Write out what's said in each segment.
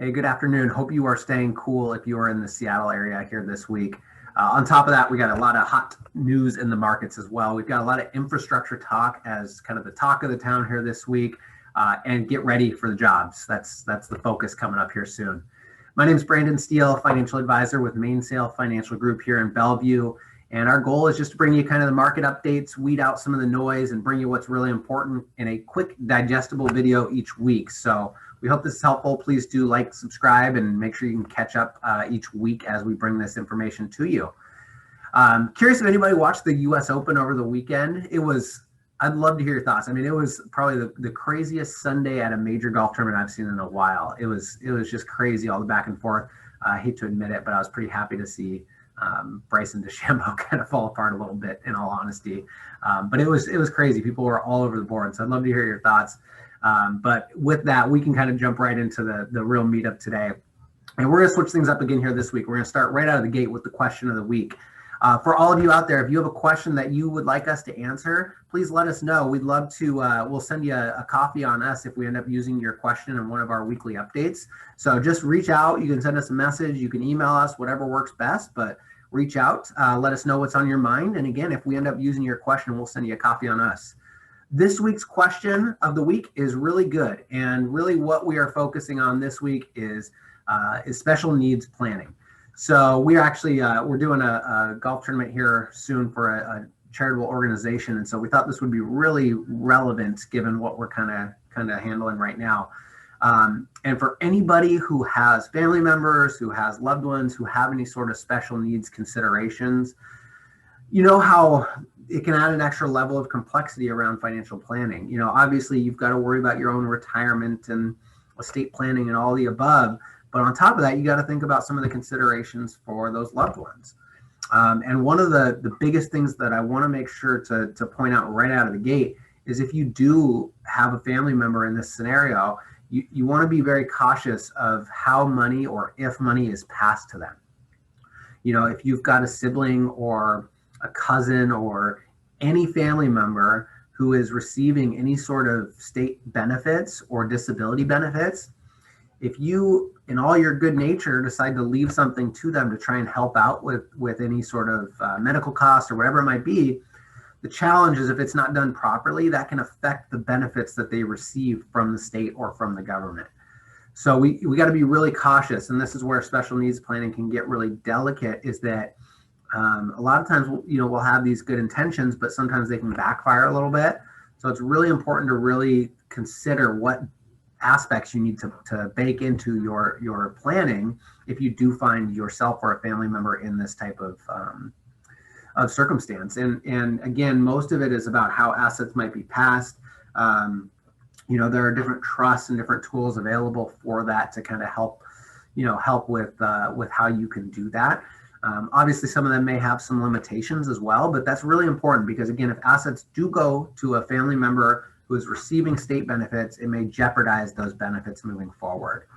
Hey, good afternoon. Hope you are staying cool if you are in the Seattle area here this week. On top of that, we got a lot of hot news in the markets as well. We've got a lot of infrastructure talk as kind of the talk of the town here this week, and get ready for the jobs. That's the focus coming up here soon. My name is Brandon Steele, financial advisor with Mainsail Financial Group here in Bellevue. And our goal is just to bring you kind of the market updates, weed out some of the noise, and bring you what's really important in a quick, digestible video each week. So we hope this is helpful. Please do like, subscribe, and make sure you can catch up each week as we bring this information to you. Curious if anybody watched the U.S. Open over the weekend. I'd love to hear your thoughts. I mean, it was probably the craziest Sunday at a major golf tournament I've seen in a while. It was just crazy, all the back and forth. I hate to admit it, but I was pretty happy to see Bryson DeChambeau kind of fall apart a little bit, in all honesty. But it was crazy. People were all over the board. So I'd love to hear your thoughts. But with that, we can kind of jump right into the real meat of today. And we're going to switch things up again here this week. We're going to start right out of the gate with the question of the week. For all of you out there, if you have a question that you would like us to answer, please let us know. We'd love to, we'll send you a coffee on us if we end up using your question in one of our weekly updates. So just reach out. You can send us a message. You can email us, whatever works best, but reach out, let us know what's on your mind. And again, if we end up using your question, we'll send you a coffee on us. This week's question of the week is really good. And really what we are focusing on this week is special needs planning. So we're actually, we're doing a golf tournament here soon for a charitable organization. And so we thought this would be really relevant given what we're kind of handling right now. And for anybody who has family members, who has loved ones, who have any sort of special needs considerations, you know how it can add an extra level of complexity around financial planning. You know, obviously you've got to worry about your own retirement and estate planning and all the above. But on top of that, you got to think about some of the considerations for those loved ones. And one of the biggest things that I want to make sure to point out right out of the gate is if you do have a family member in this scenario, you want to be very cautious of how money or if money is passed to them. You know, if you've got a sibling or a cousin or any family member who is receiving any sort of state benefits or disability benefits, if you, in all your good nature, decide to leave something to them to try and help out with any sort of medical costs or whatever it might be, the challenge is if it's not done properly, that can affect the benefits that they receive from the state or from the government. So we got to be really cautious, and this is where special needs planning can get really delicate, is that a lot of times, we'll have these good intentions, but sometimes they can backfire a little bit. So it's really important to really consider what aspects you need to bake into your planning if you do find yourself or a family member in this type of circumstance. And again, most of it is about how assets might be passed. There are different trusts and different tools available for that to kind of help with how you can do that. Obviously, some of them may have some limitations as well, but that's really important because, again, if assets do go to a family member who is receiving state benefits, it may jeopardize those benefits moving forward.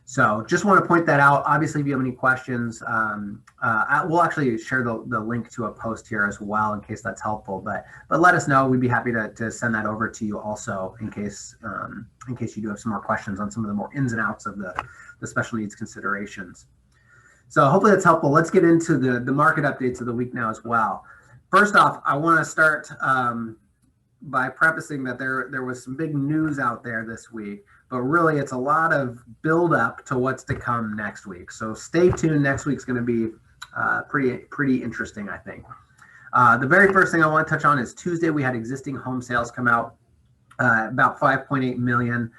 So just want to point that out. Obviously, if you have any questions, we'll actually share the link to a post here as well in case that's helpful. But let us know. We'd be happy to send that over to you also in case you do have some more questions on some of the more ins and outs of the special needs considerations. So hopefully that's helpful. Let's get into the market updates of the week now as well. First off, I want to start by prefacing that there was some big news out there this week, but really it's a lot of build up to what's to come next week. So stay tuned. Next week's going to be pretty interesting, I think. The very first thing I want to touch on is Tuesday we had existing home sales come out about 5.8 million,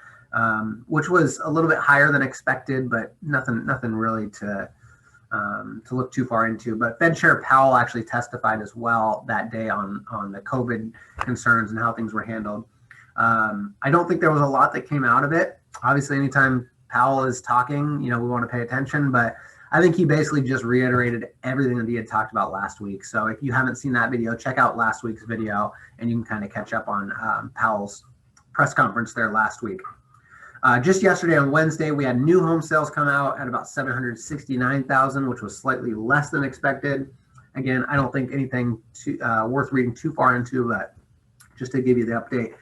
which was a little bit higher than expected, but nothing really to look too far into. But Fed Chair Powell actually testified as well that day on the COVID concerns and how things were handled. I don't think there was a lot that came out of it. Obviously, anytime Powell is talking, we want to pay attention, but I think he basically just reiterated everything that he had talked about last week. So if you haven't seen that video, check out last week's video and you can kind of catch up on Powell's press conference there last week. Just yesterday on Wednesday, we had new home sales come out at about 769,000, which was slightly less than expected. Again, I don't think anything worth reading too far into, but just to give you the update.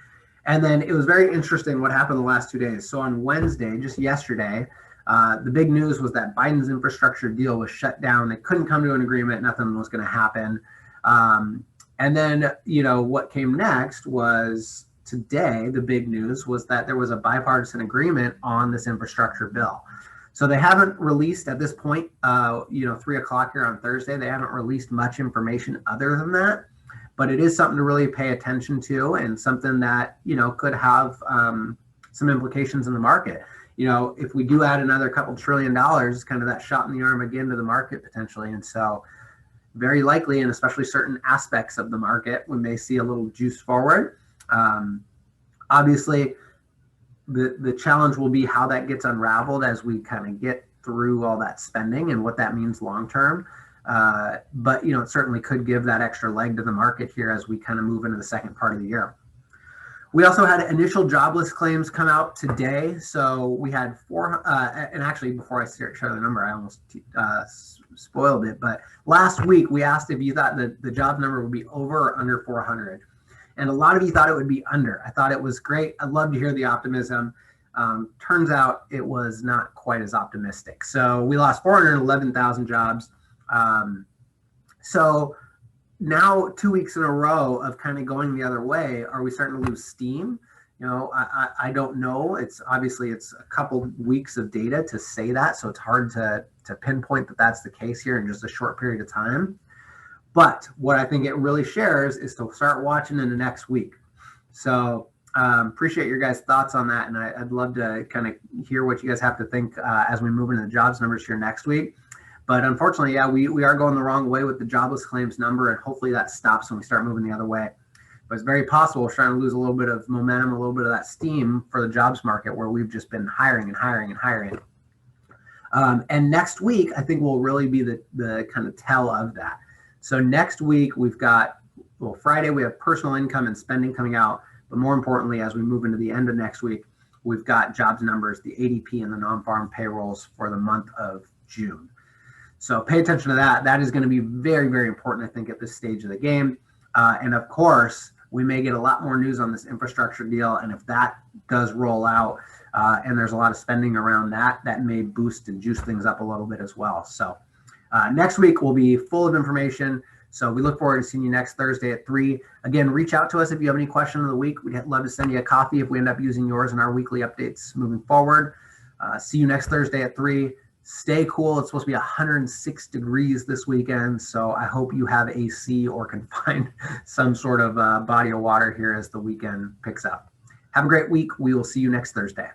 And then it was very interesting what happened the last 2 days. So on Wednesday, just yesterday, The big news was that Biden's infrastructure deal was shut down. They couldn't come to an agreement. Nothing was going to happen. And then, what came next was today, the big news was that there was a bipartisan agreement on this infrastructure bill. So they haven't released at this point, 3:00 here on Thursday, they haven't released much information other than that. But it is something to really pay attention to, and something that, could have some implications in the market. If we do add another couple $1 trillion, it's kind of that shot in the arm again to the market potentially. And so very likely, and especially certain aspects of the market, we may see a little juice forward. Obviously, the challenge will be how that gets unraveled as we kind of get through all that spending and what that means long term. But it certainly could give that extra leg to the market here as we kind of move into the second part of the year. We also had initial jobless claims come out today. So we had and actually before I share the number, I almost spoiled it. But last week we asked if you thought that the job number would be over or under 400. And a lot of you thought it would be under. I thought it was great. I'd love to hear the optimism. Turns out it was not quite as optimistic. So we lost 411,000 jobs. So now 2 weeks in a row of kind of going the other way, are we starting to lose steam? I don't know. It's a couple weeks of data to say that. So it's hard to pinpoint that that's the case here in just a short period of time. But what I think it really shares is to start watching in the next week. So appreciate your guys' thoughts on that. And I'd love to kind of hear what you guys have to think as we move into the jobs numbers here next week. But unfortunately, we are going the wrong way with the jobless claims number, and hopefully that stops when we start moving the other way. But it's very possible we're starting to lose a little bit of momentum, a little bit of that steam for the jobs market where we've just been hiring and hiring and hiring. And next week, I think will really be the kind of tell of that. So next week, we've got, Friday, we have personal income and spending coming out. But more importantly, as we move into the end of next week, we've got jobs numbers, the ADP and the non-farm payrolls for the month of June. So pay attention to that. That is going to be very, very important, I think, at this stage of the game. And of course, we may get a lot more news on this infrastructure deal. And if that does roll out and there's a lot of spending around that, that may boost and juice things up a little bit as well. So next week will be full of information. So we look forward to seeing you next Thursday at 3. Again, reach out to us if you have any question of the week. We'd love to send you a copy if we end up using yours in our weekly updates moving forward. See you next Thursday at 3. Stay cool. It's supposed to be 106 degrees this weekend, so I hope you have AC or can find some sort of body of water here as the weekend picks up. Have a great week. We will see you next Thursday.